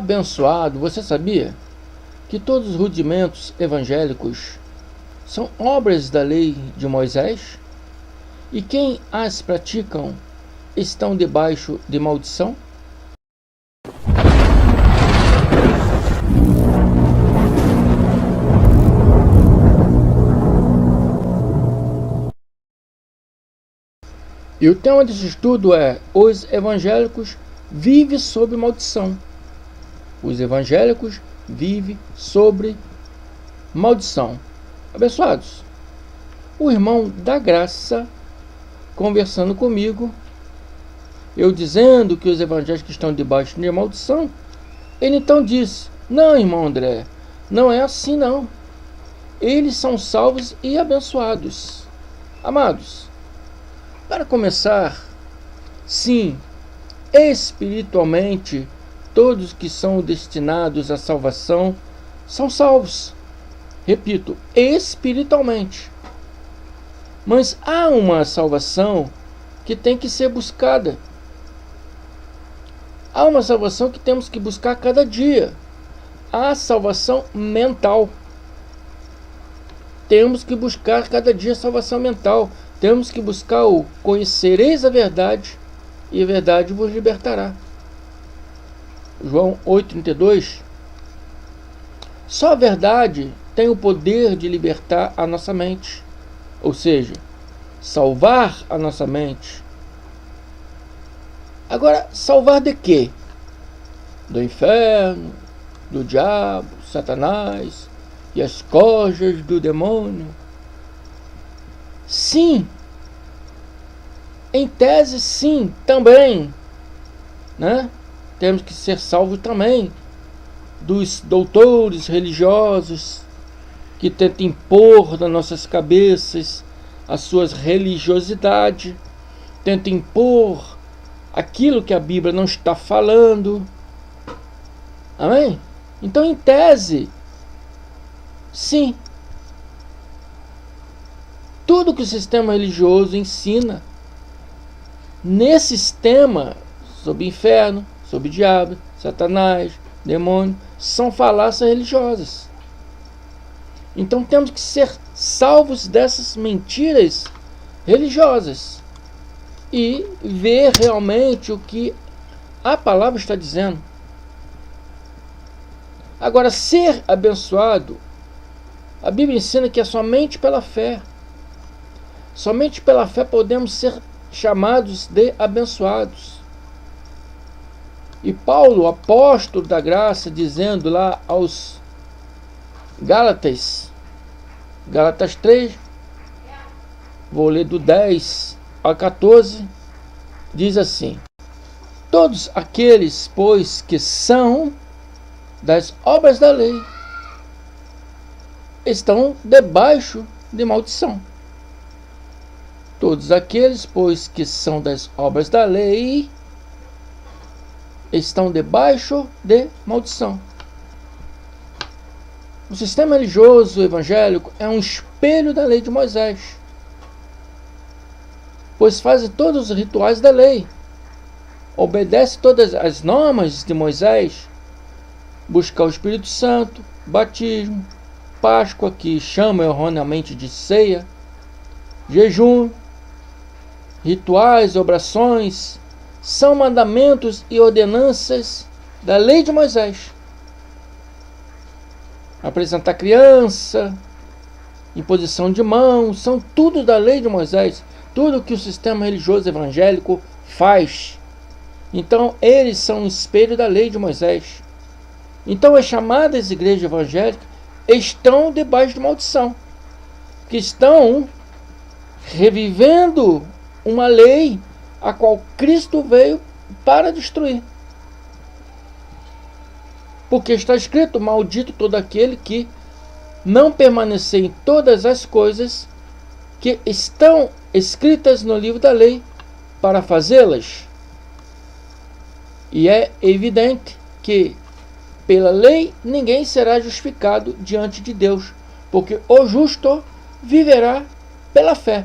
abençoado, você sabia que todos os rudimentos evangélicos são obras da lei de Moisés? E quem as praticam estão debaixo de maldição? E o tema desse estudo é: os evangélicos vivem sob maldição. Os evangélicos vivem sobre maldição. Abençoados, o irmão da graça conversando comigo, eu dizendo que os evangélicos estão debaixo de maldição, ele então disse: não, irmão André, não é assim não. Eles são salvos e abençoados. Amados, para começar, sim, espiritualmente, todos que são destinados à salvação são salvos. Repito, espiritualmente. Mas há uma salvação que tem que ser buscada. Há uma salvação que temos que buscar cada dia. A salvação mental. Temos que buscar cada dia a salvação mental. Temos que buscar o conhecereis a verdade, e a verdade vos libertará. João 8,32. Só a verdade tem o poder de libertar a nossa mente. Ou seja, salvar a nossa mente. Agora, salvar de quê? Do inferno, do diabo, Satanás e as corjas do demônio? Sim, em tese sim, também, né? Temos que ser salvos também dos doutores religiosos que tentam impor nas nossas cabeças as suas religiosidades, tentam impor aquilo que a Bíblia não está falando. Amém? Então, em tese, sim, tudo que o sistema religioso ensina nesse sistema sobre inferno, sobre diabo, Satanás, demônio, são falácias religiosas. Então temos que ser salvos dessas mentiras religiosas e ver realmente o que a palavra está dizendo. Agora, ser abençoado, a Bíblia ensina que é somente pela fé. Somente pela fé podemos ser chamados de abençoados. E Paulo, apóstolo da graça, dizendo lá aos Gálatas 3, vou ler do 10 ao 14, diz assim: todos aqueles, pois, que são das obras da lei, estão debaixo de maldição. Todos aqueles, pois, que são das obras da lei, estão debaixo de maldição. O sistema religioso evangélico é um espelho da lei de Moisés, pois faz todos os rituais da lei, obedece todas as normas de Moisés, busca o Espírito Santo, batismo, Páscoa, que chama erroneamente de ceia, jejum, rituais, orações, são mandamentos e ordenanças da lei de Moisés. Apresentar criança, imposição de mãos, são tudo da lei de Moisés, tudo que o sistema religioso evangélico faz. Então, eles são um espelho da lei de Moisés. Então, as chamadas igrejas evangélicas estão debaixo de maldição, que estão revivendo uma lei a qual Cristo veio para destruir. Porque está escrito: maldito todo aquele que não permanecer em todas as coisas que estão escritas no livro da lei para fazê-las. E é evidente que pela lei ninguém será justificado diante de Deus, porque o justo viverá pela fé.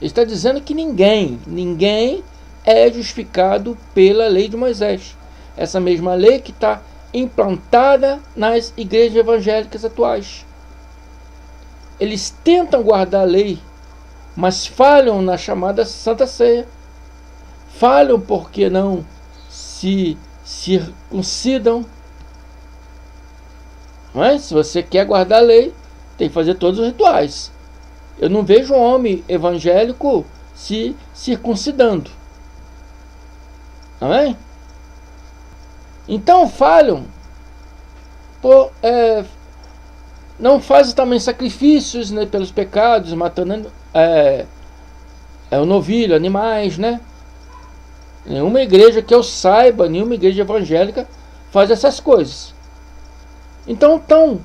Está dizendo que ninguém é justificado pela lei de Moisés. essa mesma lei que está implantada nas igrejas evangélicas atuais. Eles tentam guardar a lei, mas falham na chamada Santa Ceia. Falham porque não se circuncidam. Mas se você quer guardar a lei, tem que fazer todos os rituais. Eu não vejo um homem evangélico se circuncidando. Amém? Então falham. Não fazem também sacrifícios, né, pelos pecados, matando o novilho, animais, né? Nenhuma igreja que eu saiba, nenhuma igreja evangélica faz essas coisas. Então estão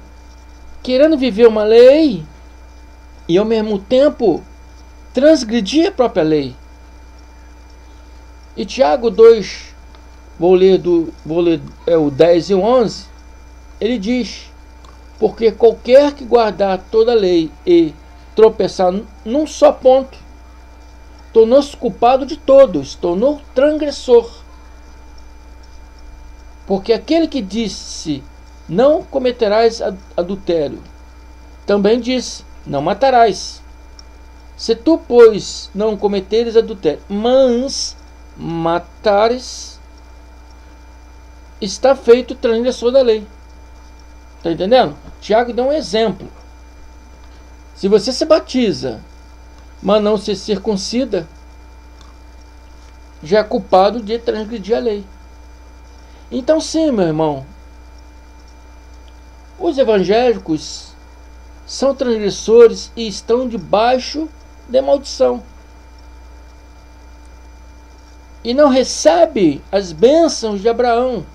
querendo viver uma lei e ao mesmo tempo transgredir a própria lei. E Tiago 2, vou ler o 10 e o 11, ele diz: porque qualquer que guardar toda a lei e tropeçar num só ponto, tornou-se culpado de todos, tornou transgressor. Porque aquele que disse, não cometerás adultério, também disse, não matarás. Se tu, pois, não cometeres adultério, mas matares, está feito transgressor da lei. Está entendendo? Tiago dá um exemplo. Se você se batiza, mas não se circuncida, já é culpado de transgredir a lei. Então sim, meu irmão, os evangélicos são transgressores e estão debaixo de maldição. E não recebe as bênçãos de Abraão,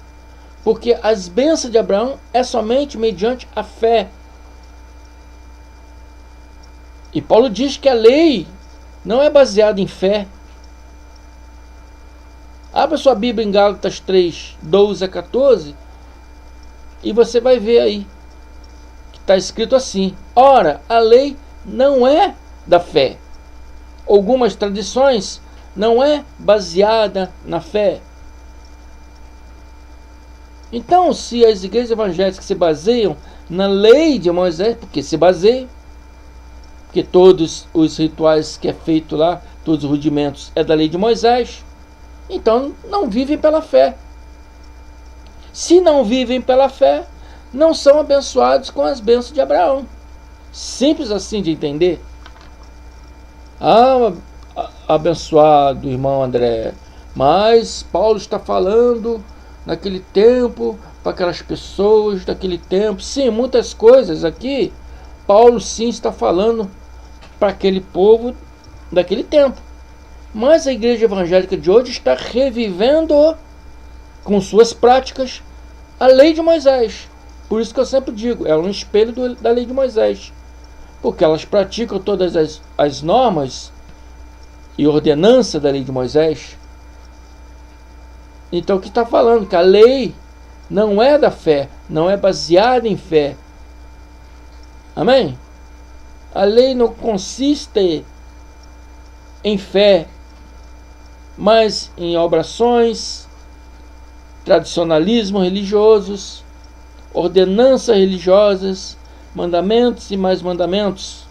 porque as bênçãos de Abraão é somente mediante a fé. E Paulo diz que a lei não é baseada em fé. Abra sua Bíblia em Gálatas 3, 12 a 14, e você vai ver aí que está escrito assim: ora, a lei não é da fé. Algumas tradições não é baseada na fé. Então, se as igrejas evangélicas se baseiam na lei de Moisés, porque se baseiam, porque todos os rituais que é feito lá, todos os rudimentos é da lei de Moisés, então não vivem pela fé. Se não vivem pela fé, não são abençoados com as bênçãos de Abraão. Simples assim de entender. Ah, abençoado irmão André, mas Paulo está falando naquele tempo, para aquelas pessoas daquele tempo. Sim, muitas coisas aqui, Paulo sim está falando para aquele povo daquele tempo. Mas a igreja evangélica de hoje está revivendo com suas práticas a lei de Moisés. Por isso que eu sempre digo, é um espelho da lei de Moisés. Porque elas praticam todas as normas e ordenanças da lei de Moisés. Então o que está falando? Que a lei não é da fé, não é baseada em fé. Amém? A lei não consiste em fé, mas em obrações, tradicionalismo religiosos, ordenanças religiosas, mandamentos e mais mandamentos.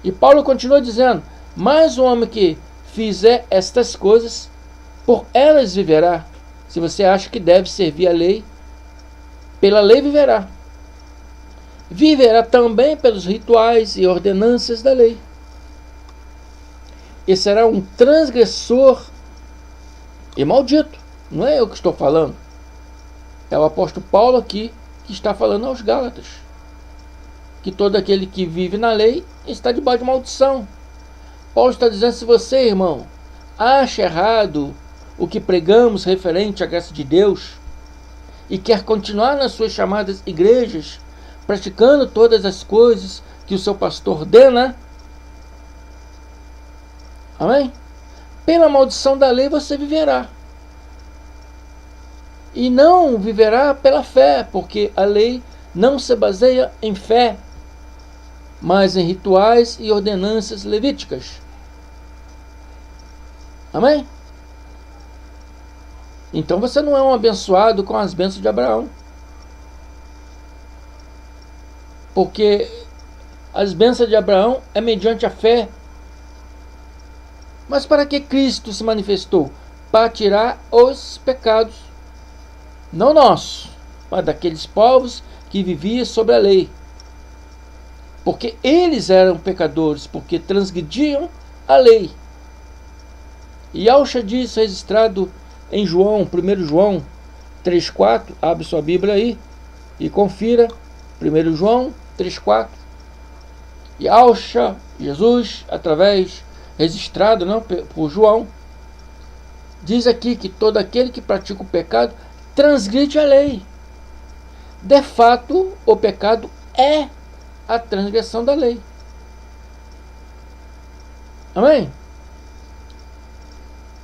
E Paulo continua dizendo: mas o homem que fizer estas coisas, por elas viverá. Se você acha que deve servir a lei, pela lei viverá. Viverá também pelos rituais e ordenanças da lei. E será um transgressor e maldito. Não é eu que estou falando. É o apóstolo Paulo aqui que está falando aos Gálatas. Que todo aquele que vive na lei está debaixo de maldição. Paulo está dizendo: se você, irmão, acha errado o que pregamos referente à graça de Deus e quer continuar nas suas chamadas igrejas, praticando todas as coisas que o seu pastor ordena, amém? Pela maldição da lei você viverá. E não viverá pela fé, porque a lei não se baseia em fé, mas em rituais e ordenanças levíticas. Amém? Então você não é um abençoado com as bênçãos de Abraão. Porque as bênçãos de Abraão é mediante a fé. Mas para que Cristo se manifestou? Para tirar os pecados, não nossos, mas daqueles povos que viviam sobre a lei. Porque eles eram pecadores, porque transgrediam a lei. E acha disso registrado em João, 1 João 3,4, abre sua Bíblia aí e confira, 1 João 3,4. E acha Jesus, através, registrado não, por João, diz aqui que todo aquele que pratica o pecado transgride a lei. De fato, o pecado é a transgressão da lei. Amém?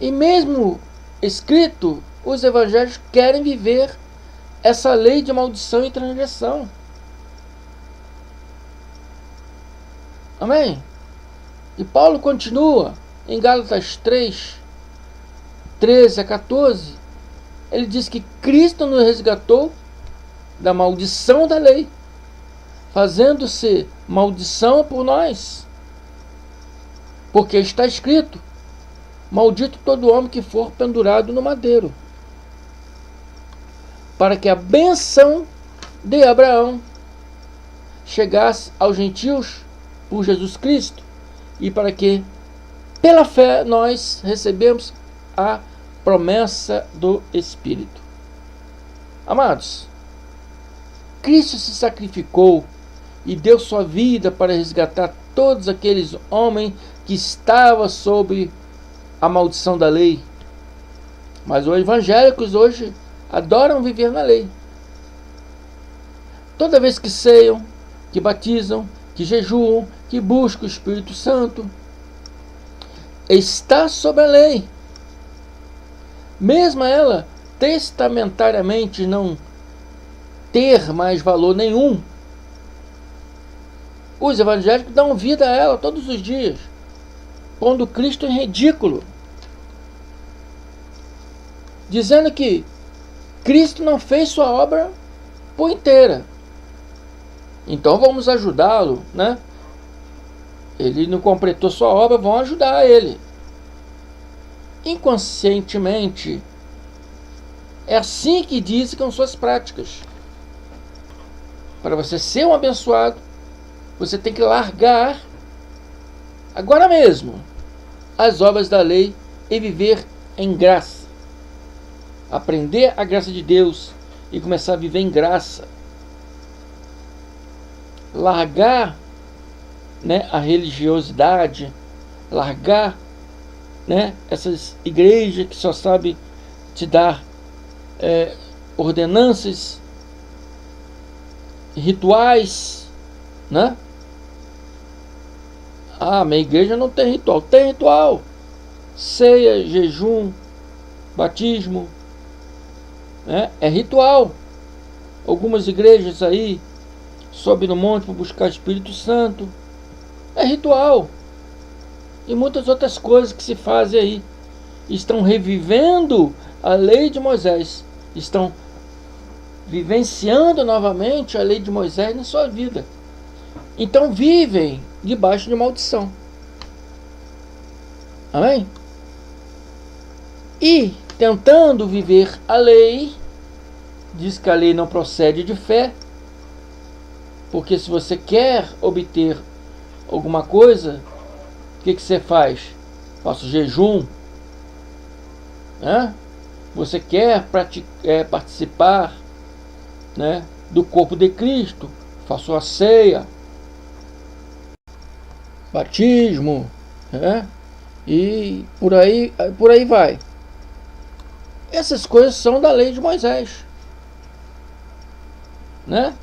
E mesmo escrito, os evangelhos querem viver essa lei de maldição e transgressão. Amém? E Paulo continua em Gálatas 3, 13 a 14. Ele diz que Cristo nos resgatou da maldição da lei, fazendo-se maldição por nós. Porque está escrito: maldito todo homem que for pendurado no madeiro, para que a bênção de Abraão chegasse aos gentios por Jesus Cristo, e para que pela fé nós recebemos a promessa do Espírito. Amados, Cristo se sacrificou e deu sua vida para resgatar todos aqueles homens que estavam sob a maldição da lei. Mas os evangélicos hoje adoram viver na lei. Toda vez que ceiam, que batizam, que jejuam, que buscam o Espírito Santo, está sob a lei. Mesmo ela testamentariamente não ter mais valor nenhum, os evangélicos dão vida a ela todos os dias, pondo Cristo em ridículo, dizendo que Cristo não fez sua obra por inteira. Então vamos ajudá-lo, né? Ele não completou sua obra, vão ajudar ele. Inconscientemente, é assim que dizem que são suas práticas. Para você ser um abençoado, você tem que largar agora mesmo as obras da lei e viver em graça. Aprender a graça de Deus e começar a viver em graça. Largar, né, a religiosidade, largar, né, essas igrejas que só sabem te dar ordenanças, rituais, né? Ah, minha igreja não tem ritual. Tem ritual. Ceia, jejum, batismo, né? É ritual. Algumas igrejas aí sobem no monte para buscar o Espírito Santo. É ritual. E muitas outras coisas que se fazem aí. Estão revivendo a lei de Moisés. Estão vivenciando novamente a lei de Moisés na sua vida. Então vivem debaixo de maldição. Amém? E tentando viver a lei, diz que a lei não procede de fé, porque se você quer obter alguma coisa, o que você faz? Faça jejum, né? Você quer participar, né, do corpo de Cristo, faça a ceia, batismo, né? E por aí vai. Essas coisas são da lei de Moisés, né?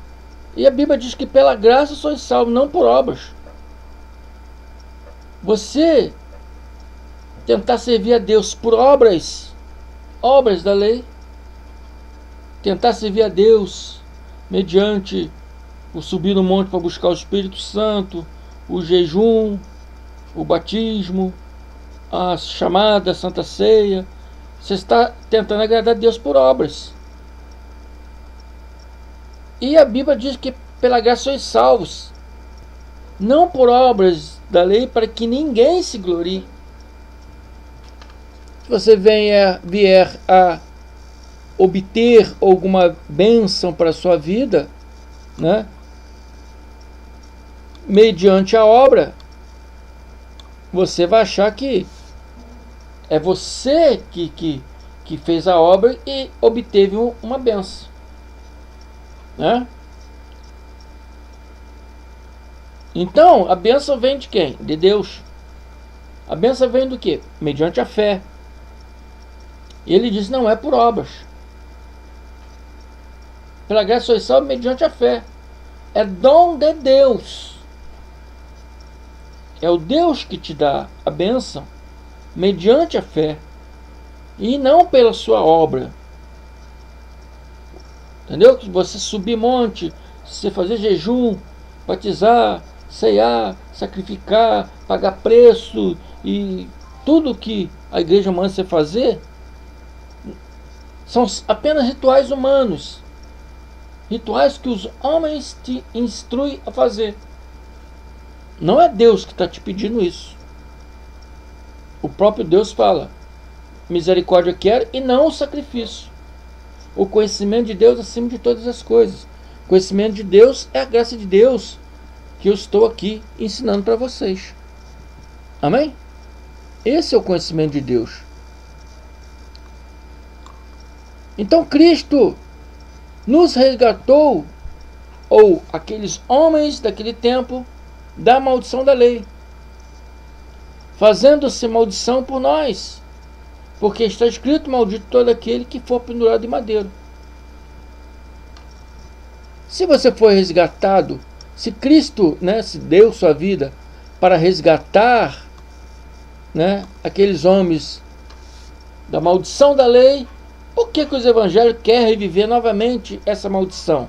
E a Bíblia diz que pela graça sois salvos, não por obras. Você tentar servir a Deus por obras da lei, tentar servir a Deus mediante o subir no monte para buscar o Espírito Santo, o jejum, o batismo, a chamada Santa Ceia, Você está tentando agradar a Deus por obras. E a Bíblia diz que pela graça sois salvos, não por obras da lei, para que ninguém se glorie. Se você vier a obter alguma bênção para a sua vida, né, mediante a obra, você vai achar que é você que fez a obra e obteve uma bênção, né? Então, a bênção vem de quem? De Deus. A bênção vem do quê? Mediante a fé. Ele diz, não é por obras. Pela graça sois salvos mediante a fé. É dom de Deus. É o Deus que te dá a bênção mediante a fé e não pela sua obra. Entendeu? Que você subir monte, você fazer jejum, batizar, ceiar, sacrificar, pagar preço e tudo que a igreja manda você fazer são apenas rituais humanos, rituais que os homens te instruem a fazer. Não é Deus que está te pedindo isso. O próprio Deus fala, misericórdia quero e não o sacrifício. O conhecimento de Deus acima de todas as coisas. O conhecimento de Deus é a graça de Deus que eu estou aqui ensinando para vocês. Amém? Esse é o conhecimento de Deus. Então Cristo nos resgatou, ou aqueles homens daquele tempo, da maldição da lei, fazendo-se maldição por nós, porque está escrito, maldito todo aquele que for pendurado em madeiro. Se você foi resgatado, se Cristo, né, se deu sua vida para resgatar, né, aqueles homens da maldição da lei, por que os evangélicos querem reviver novamente essa maldição?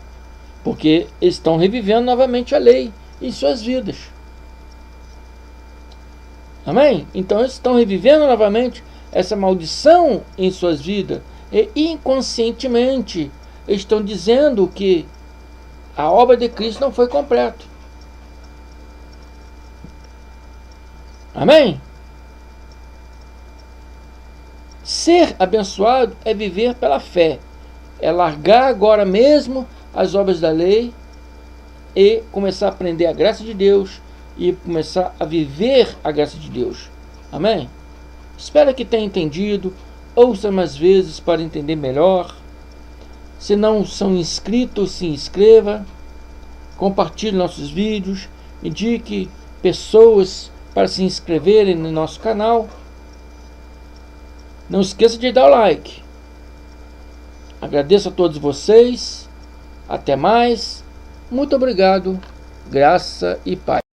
Porque estão revivendo novamente a lei em suas vidas. Amém? Então eles estão revivendo novamente essa maldição em suas vidas e inconscientemente estão dizendo que a obra de Cristo não foi completa. Amém? Ser abençoado é viver pela fé, é largar agora mesmo as obras da lei e começar a aprender a graça de Deus e começar a viver a graça de Deus. Amém? Espero que tenha entendido. Ouça mais vezes para entender melhor. Se não são inscritos, se inscreva. Compartilhe nossos vídeos. Indique pessoas para se inscreverem no nosso canal. Não esqueça de dar o like. Agradeço a todos vocês. Até mais. Muito obrigado. Graça e paz.